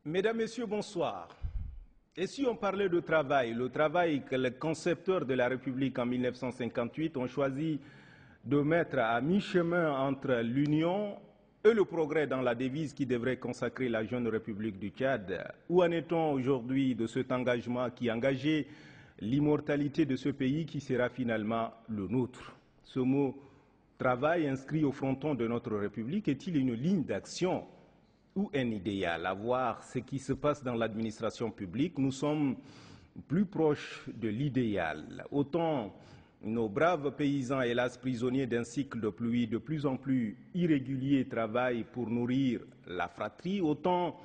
Mesdames, Messieurs, bonsoir. Et si on parlait de travail, le travail que les concepteurs de la République en 1958 ont choisi de mettre à mi-chemin entre l'union et le progrès dans la devise qui devrait consacrer la jeune République du Tchad, où en est-on aujourd'hui de cet engagement qui engageait l'immortalité de ce pays qui sera finalement le nôtre? Ce mot « travail » inscrit au fronton de notre République est-il une ligne d'action ou un idéal? À voir ce qui se passe dans l'administration publique, nous sommes plus proches de l'idéal. Autant nos braves paysans, hélas prisonniers d'un cycle de pluie de plus en plus irrégulier, travaillent pour nourrir la fratrie, autant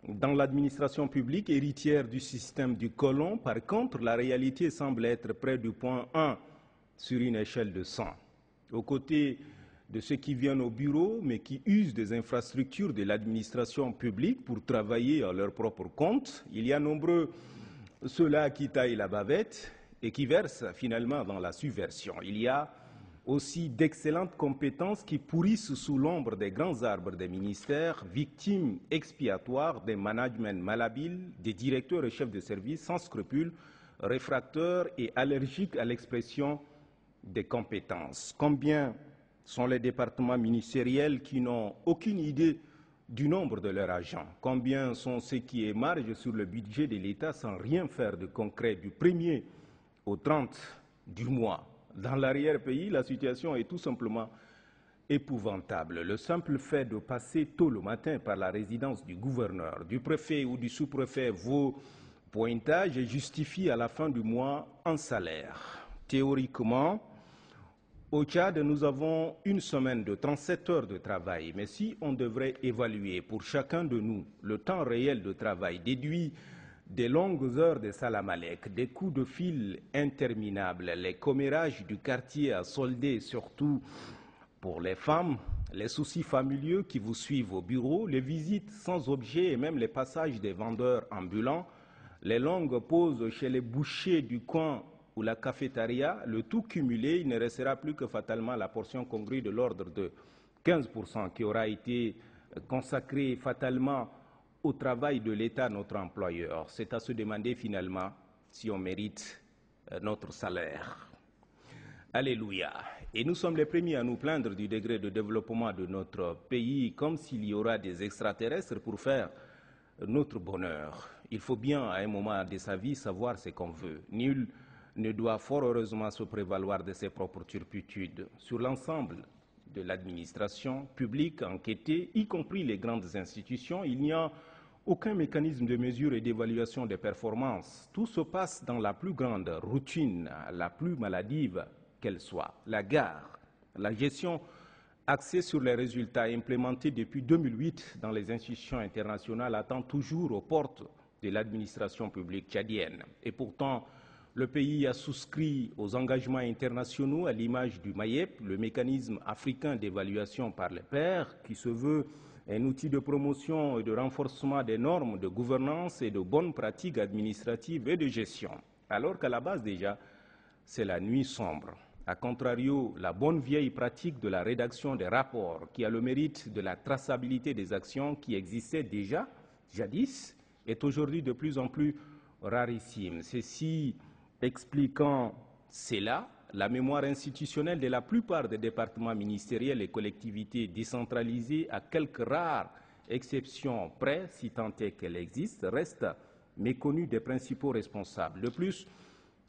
dans l'administration publique, héritière du système du colon, par contre, la réalité semble être près du point 1 sur une échelle de 100. Aux côtés de ceux qui viennent au bureau, mais qui usent des infrastructures de l'administration publique pour travailler à leur propre compte, il y a nombreux ceux-là qui taillent la bavette et qui versent finalement dans la subversion. Il y a aussi d'excellentes compétences qui pourrissent sous l'ombre des grands arbres des ministères, victimes expiatoires des managements malhabiles, des directeurs et chefs de service sans scrupules, réfractaires et allergiques à l'expression des compétences. Combien sont les départements ministériels qui n'ont aucune idée du nombre de leurs agents? Combien sont ceux qui émargent sur le budget de l'État sans rien faire de concret du 1er au 30 du mois? Dans l'arrière-pays, la situation est tout simplement épouvantable. Le simple fait de passer tôt le matin par la résidence du gouverneur, du préfet ou du sous-préfet vaut pointage et justifie à la fin du mois un salaire. Théoriquement, au Tchad, nous avons une semaine de 37 heures de travail, mais si on devrait évaluer pour chacun de nous le temps réel de travail déduit des longues heures de salamalek, des coups de fil interminables, les commérages du quartier à solder, surtout pour les femmes, les soucis familiaux qui vous suivent au bureau, les visites sans objet et même les passages des vendeurs ambulants, les longues pauses chez les bouchers du coin ou la cafétéria, le tout cumulé, il ne restera plus que fatalement la portion congrue de l'ordre de 15% qui aura été consacrée fatalement au travail de l'État, notre employeur. C'est à se demander finalement si on mérite notre salaire. Alléluia. Et nous sommes les premiers à nous plaindre du degré de développement de notre pays, comme s'il y aura des extraterrestres pour faire notre bonheur. Il faut bien, à un moment de sa vie, savoir ce qu'on veut. Nul ne doit fort heureusement se prévaloir de ses propres turpitudes. Sur l'ensemble de l'administration publique enquêtée, y compris les grandes institutions, il n'y a aucun mécanisme de mesure et d'évaluation des performances. Tout se passe dans la plus grande routine, la plus maladive qu'elle soit. La gare, la gestion axée sur les résultats implémentés depuis 2008 dans les institutions internationales attend toujours aux portes de l'administration publique tchadienne. Et pourtant, le pays a souscrit aux engagements internationaux à l'image du MAEP, le mécanisme africain d'évaluation par les pairs, qui se veut un outil de promotion et de renforcement des normes de gouvernance et de bonnes pratiques administratives et de gestion. Alors qu'à la base déjà, c'est la nuit sombre. A contrario, la bonne vieille pratique de la rédaction des rapports, qui a le mérite de la traçabilité des actions qui existaient déjà, jadis, est aujourd'hui de plus en plus rarissime. Ceci expliquant cela, la mémoire institutionnelle de la plupart des départements ministériels et collectivités décentralisées, à quelques rares exceptions près, si tant est qu'elle existe, reste méconnue des principaux responsables. De plus,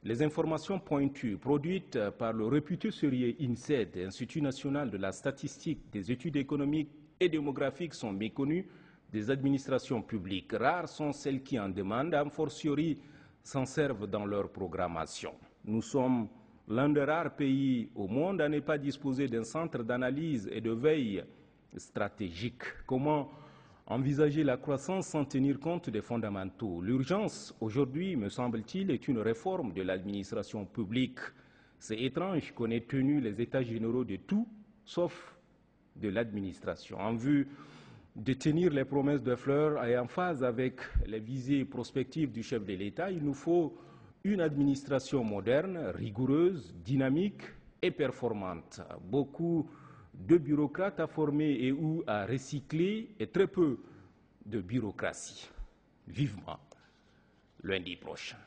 les informations pointues produites par le réputé sérieux INSED, Institut national de la statistique, des études économiques et démographiques, sont méconnues des administrations publiques. Rares sont celles qui en demandent, a fortiori s'en servent dans leur programmation. Nous sommes l'un des rares pays au monde à ne pas disposer d'un centre d'analyse et de veille stratégique. Comment envisager la croissance sans tenir compte des fondamentaux? L'urgence, aujourd'hui, me semble-t-il, est une réforme de l'administration publique. C'est étrange qu'on ait tenu les états généraux de tout, sauf de l'administration. En vue de tenir les promesses de fleurs et en phase avec les visées prospectives du chef de l'État, il nous faut une administration moderne, rigoureuse, dynamique et performante. Beaucoup de bureaucrates à former et ou à recycler et très peu de bureaucratie. vivement lundi prochain.